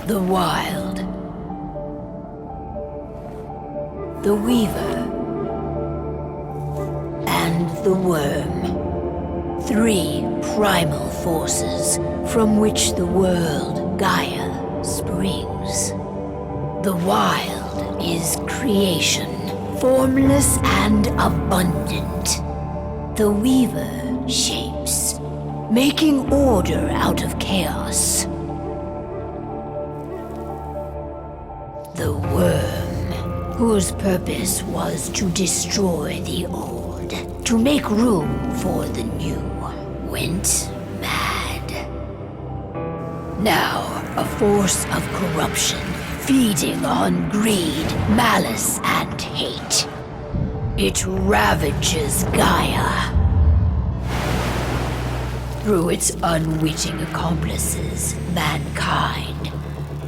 The Wild. The Weaver. And the Worm. 3 primal forces from which the world, Gaia, springs. The Wild is creation, formless and abundant. The Weaver shapes, making order out of chaos. The Worm, whose purpose was to destroy the old, to make room for the new, went mad. Now, a force of corruption, feeding on greed, malice, and hate. It ravages Gaia. Through its unwitting accomplices, mankind,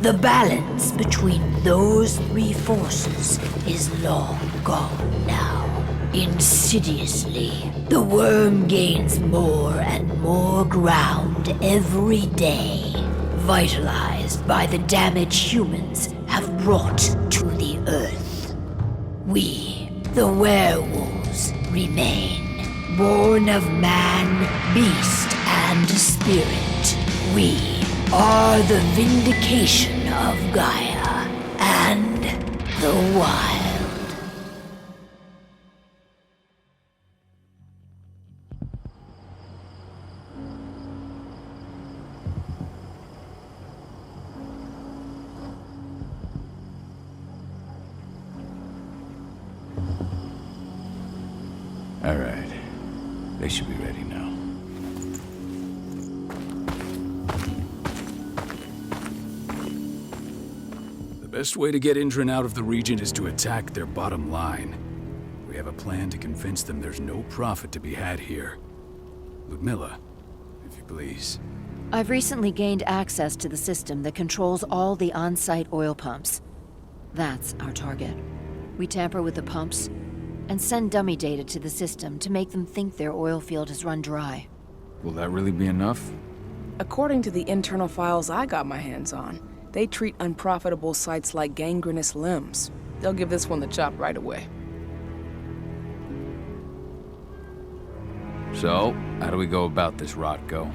the balance between those 3 forces is long gone now. Insidiously, the Worm gains more and more ground every day, vitalized by the damage humans have brought to the Earth. We, the werewolves, remain, born of man, beast, and spirit. We are the vindication of Gaia and the Wild. All right. They should be ready now. The best way to get Indran out of the region is to attack their bottom line. We have a plan to convince them there's no profit to be had here. Ludmilla, if you please. I've recently gained access to the system that controls all the on-site oil pumps. That's our target. We tamper with the pumps and send dummy data to the system to make them think their oil field has run dry. Will that really be enough? According to the internal files I got my hands on, they treat unprofitable sites like gangrenous limbs. They'll give this one the chop right away. So, how do we go about this, Rotko?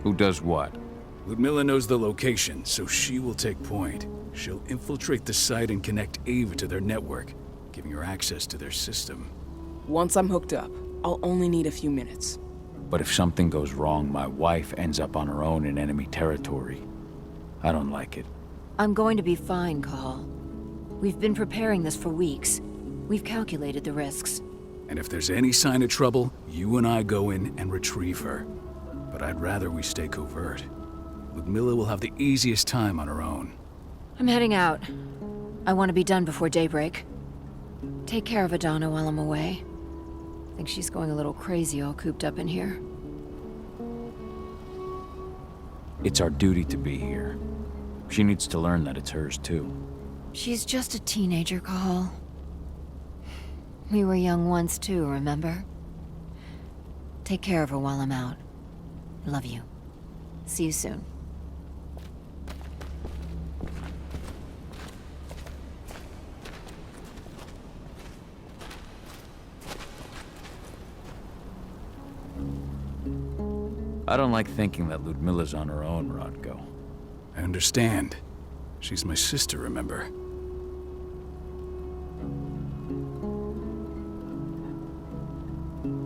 Who does what? Ludmilla knows the location, so she will take point. She'll infiltrate the site and connect Ava to their network, giving her access to their system. Once I'm hooked up, I'll only need a few minutes. But if something goes wrong, my wife ends up on her own in enemy territory. I don't like it. I'm going to be fine, Cahal. We've been preparing this for weeks. We've calculated the risks. And if there's any sign of trouble, you and I go in and retrieve her. But I'd rather we stay covert. Ludmilla will have the easiest time on her own. I'm heading out. I want to be done before daybreak. Take care of Adana while I'm away. I think she's going a little crazy all cooped up in here. It's our duty to be here. She needs to learn that it's hers, too. She's just a teenager, Cahal. We were young once, too, remember? Take care of her while I'm out. Love you. See you soon. I don't like thinking that Ludmilla's on her own, Rotko. I understand. She's my sister, remember?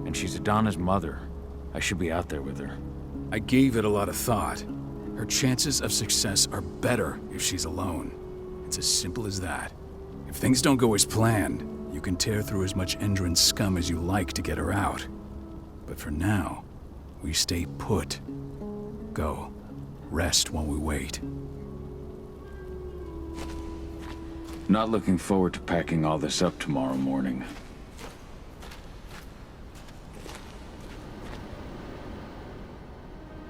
And she's Adana's mother. I should be out there with her. I gave it a lot of thought. Her chances of success are better if she's alone. It's as simple as that. If things don't go as planned, You can tear through as much Endron scum as you like to get her out. But for now, we stay put. Go. Rest while we wait. Not looking forward to packing all this up tomorrow morning.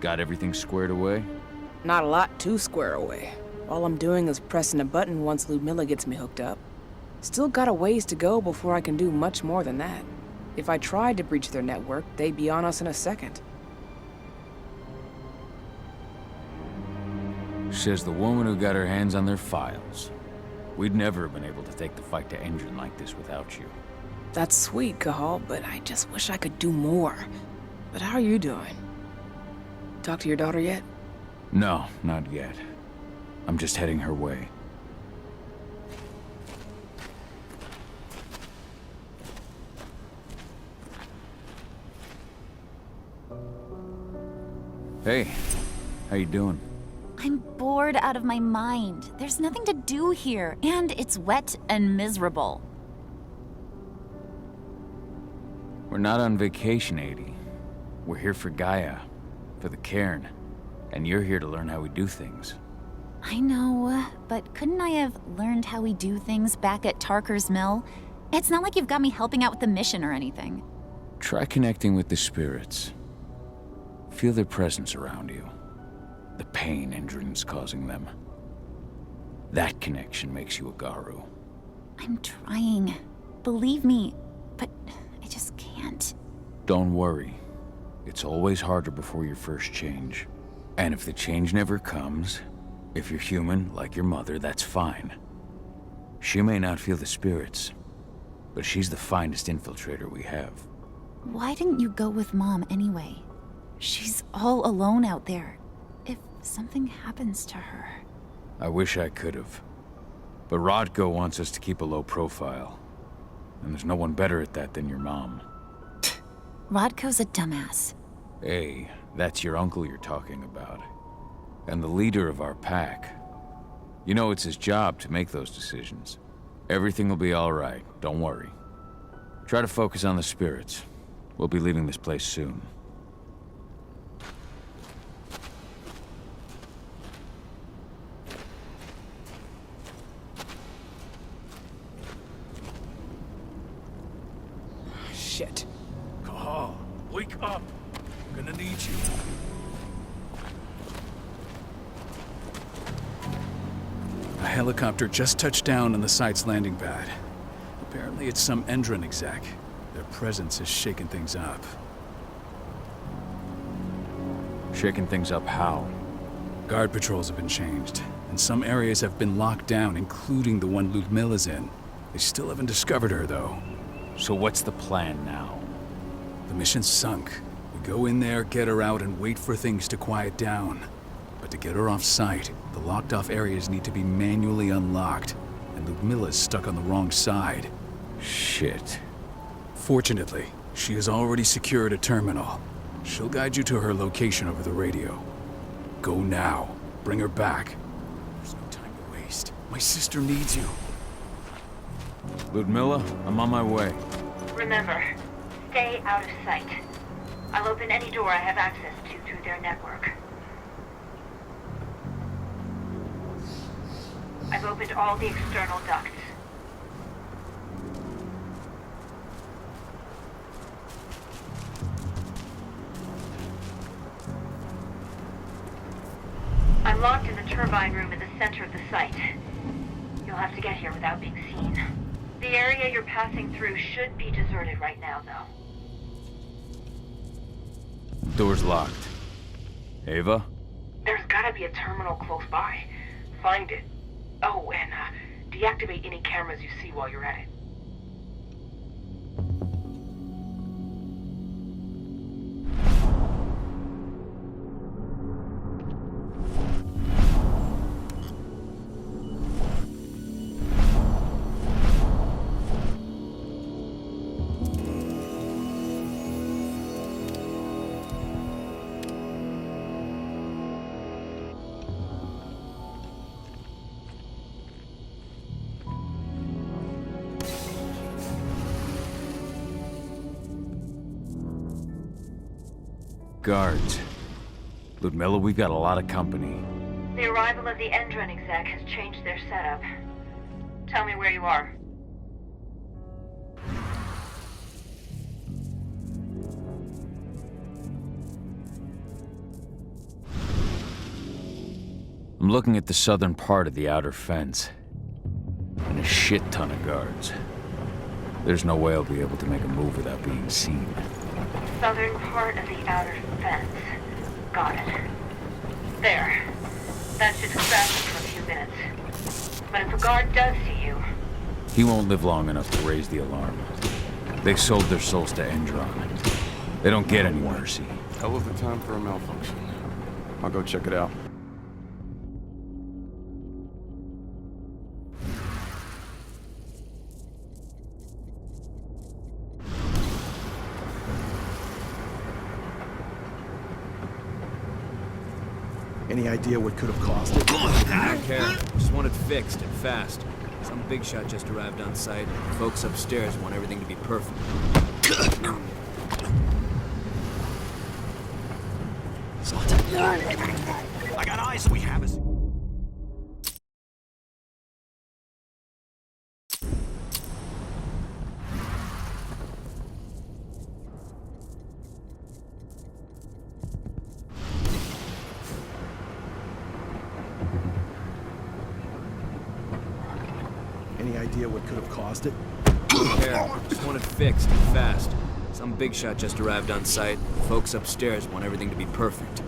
Got everything squared away? Not a lot to square away. All I'm doing is pressing a button once Ludmilla gets me hooked up. Still got a ways to go before I can do much more than that. If I tried to breach their network, they'd be on us in a second. Says the woman who got her hands on their files. We'd never have been able to take the fight to Endron like this without you. That's sweet, Cahal, but I just wish I could do more. But how are you doing? Talk to your daughter yet? No, not yet. I'm just heading her way. Hey, how you doing? I'm bored out of my mind. There's nothing to do here, and it's wet and miserable. We're not on vacation, Adie. We're here for Gaia, for the cairn, and you're here to learn how we do things. I know, but couldn't I have learned how we do things back at Tarker's Mill? It's not like you've got me helping out with the mission or anything. Try connecting with the spirits. Feel their presence around you. The pain Endron's causing them. That connection makes you a Garu. I'm trying. Believe me, but I just can't. Don't worry. It's always harder before your first change. And if the change never comes, if you're human, like your mother, that's fine. She may not feel the spirits, but she's the finest infiltrator we have. Why didn't you go with Mom anyway? She's all alone out there. If something happens to her... I wish I could have. But Rodko wants us to keep a low profile. And there's no one better at that than your mom. Rodko's a dumbass. Hey, that's your uncle you're talking about. And the leader of our pack. You know it's his job to make those decisions. Everything will be all right, don't worry. Try to focus on the spirits. We'll be leaving this place soon. Shit. Cahal, wake up! I'm gonna need you. A helicopter just touched down on the site's landing pad. Apparently it's some Endron exec. Their presence is shaking things up. Shaking things up how? Guard patrols have been changed, and some areas have been locked down, including the one Ludmilla's in. They still haven't discovered her, though. So what's the plan now? The mission's sunk. We go in there, get her out, and wait for things to quiet down. But to get her off site, the locked-off areas need to be manually unlocked, and Ludmilla's stuck on the wrong side. Shit. Fortunately, she has already secured a terminal. She'll guide you to her location over the radio. Go now. Bring her back. There's no time to waste. My sister needs you. Ludmilla, I'm on my way. Remember, stay out of sight. I'll open any door I have access to through their network. I've opened all the external ducts. I'm locked in the turbine room in the center of the site. You'll have to get here without being seen. The area you're passing through should be deserted right now, though. Door's locked. Ava? There's gotta be a terminal close by. Find it. Oh, and deactivate any cameras you see while you're at it. Guards. Ludmilla, we've got a lot of company. The arrival of the Endron exec has changed their setup. Tell me where you are. I'm looking at the southern part of the outer fence. And a shit ton of guards. There's no way I'll be able to make a move without being seen. Southern part of the outer fence. Got it. There. That should distract him for a few minutes. But if a guard does see you... He won't live long enough to raise the alarm. They sold their souls to Endron. They don't get any mercy. Hell of a time for a malfunction. I'll go check it out. Any idea what could have caused it? I don't care. Just want it fixed and fast. Some big shot just arrived on site. Folks upstairs want everything to be perfect. I got eyes. We have us. Any idea what could have caused it? I don't care. Just want it fixed and fast. Some big shot just arrived on site. Folks upstairs want everything to be perfect.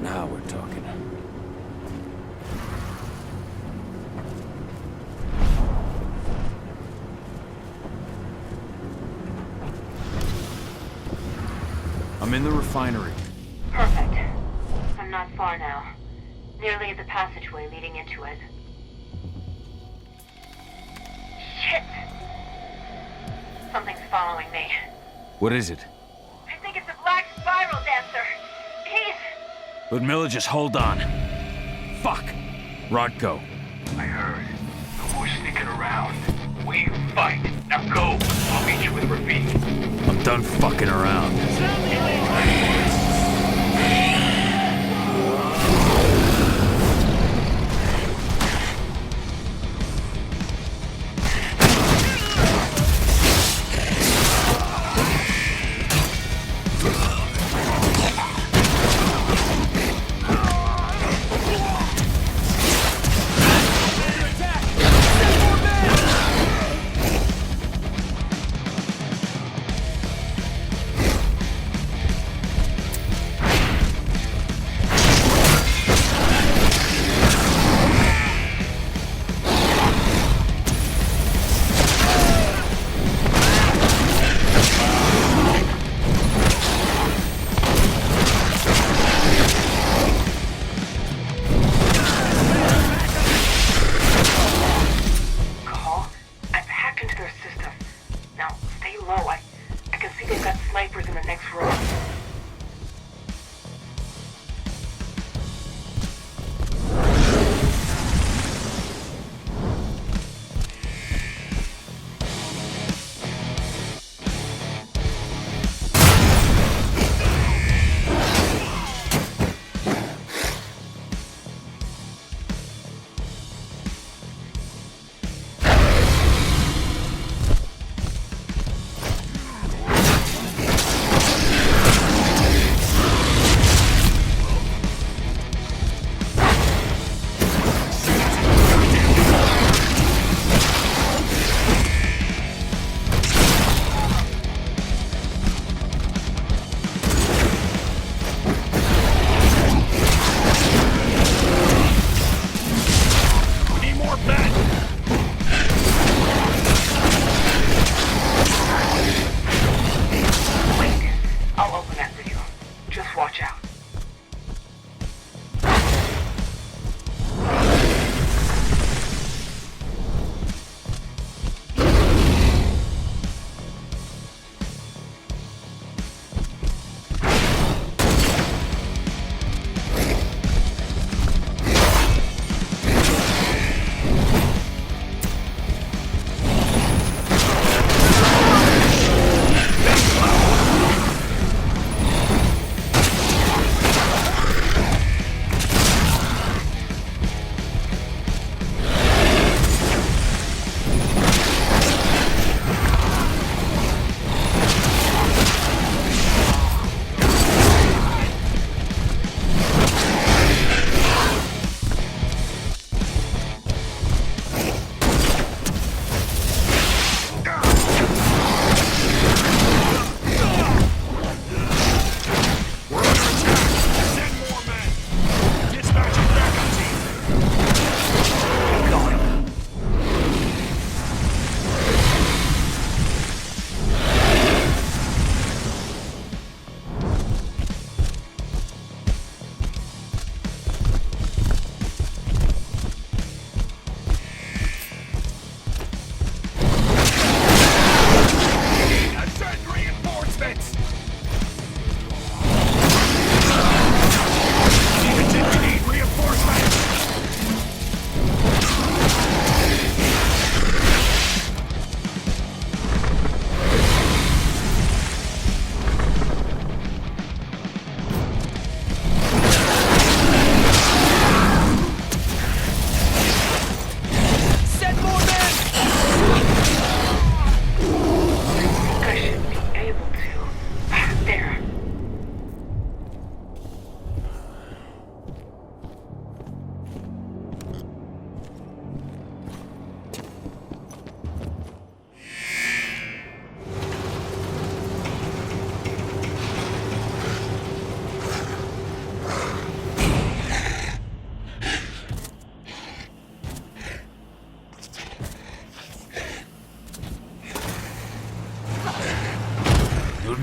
Now we're talking. I'm in the refinery. Perfect. I'm not far now. Nearly at the passageway leading into it. Shit! Something's following me. What is it? I think it's a black spiral dancer. He's... Ludmilla, just hold on. Fuck! Rodko. I heard. No more sneaking around. We fight. Now go. I'll meet you with Rafik. I'm done fucking around.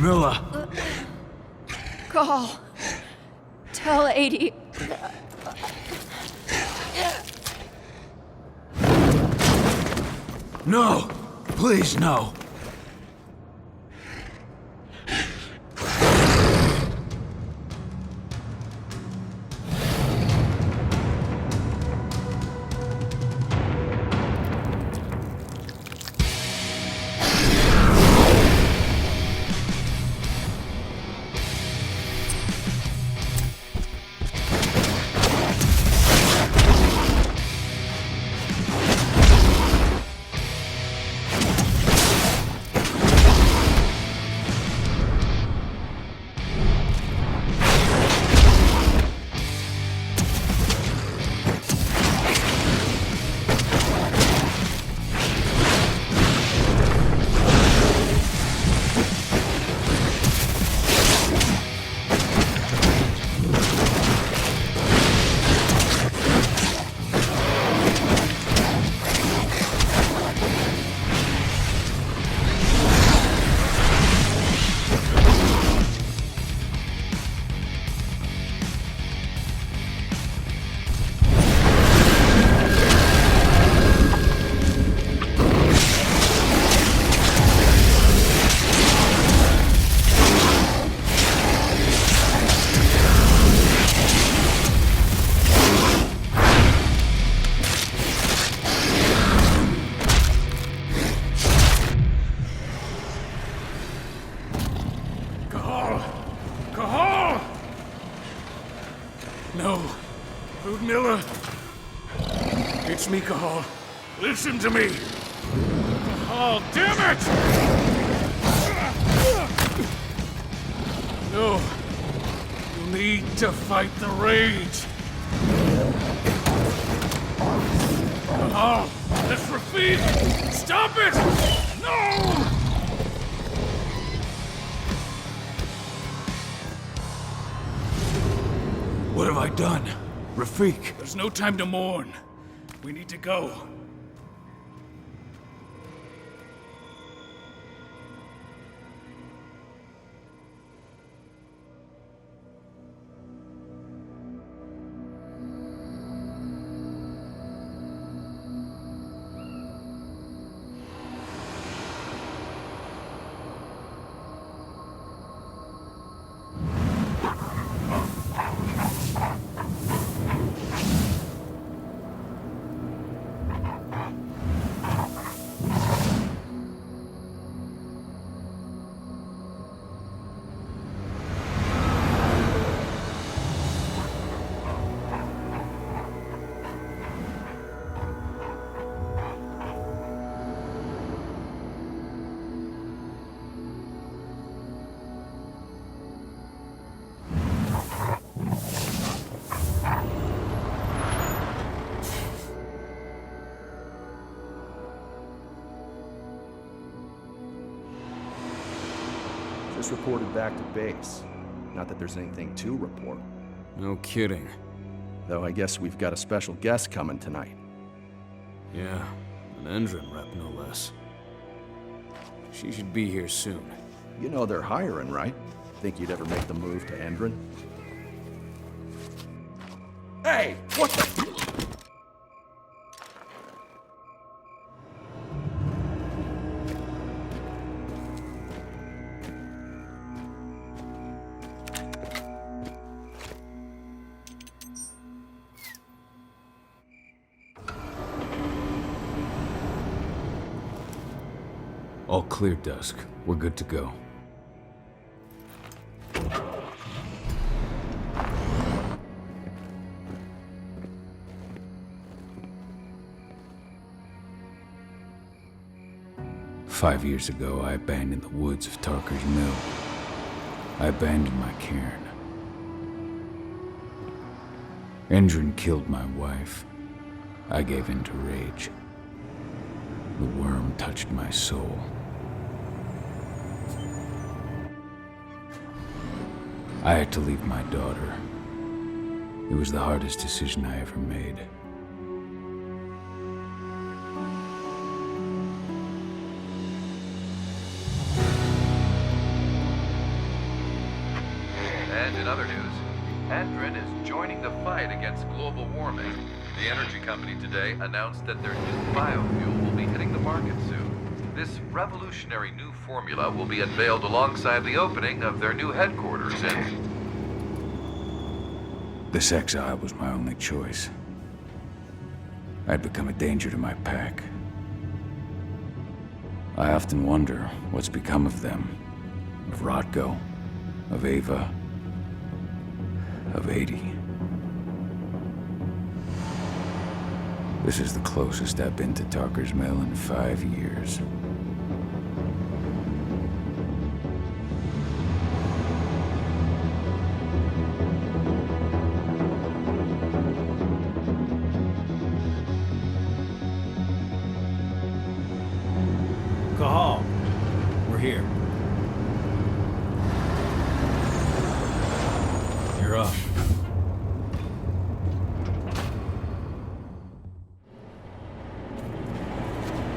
Ludmilla! Call. Tell 80. No! Please, no! No. Ludmilla. It's me, Cahal. Listen to me. Cahal, damn it! No. You need to fight the rage. Cahal, that's Rafik! Stop it! No! What have I done? Rafik! There's no time to mourn. We need to go. Just reported back to base. Not that there's anything to report. No kidding. Though I guess we've got a special guest coming tonight. Yeah, an Endron rep, no less. She should be here soon. You know they're hiring, right? Think you'd ever make the move to Endron? Hey! What the... All clear, Dusk. We're good to go. Five years ago, I abandoned the woods of Tarker's Mill. I abandoned my cairn. Endron killed my wife. I gave in to rage. The worm touched my soul. I had to leave my daughter. It was the hardest decision I ever made. other news, Andrin is joining the fight against global warming. The energy company today announced that their new biofuel will be hitting the market soon. This revolutionary new formula will be unveiled alongside the opening of their new headquarters in... This exile was my only choice. I'd become a danger to my pack. I often wonder what's become of them. Of Rodko, of Ava, of 80. This is the closest I've been to Tarker's Mill in 5 years.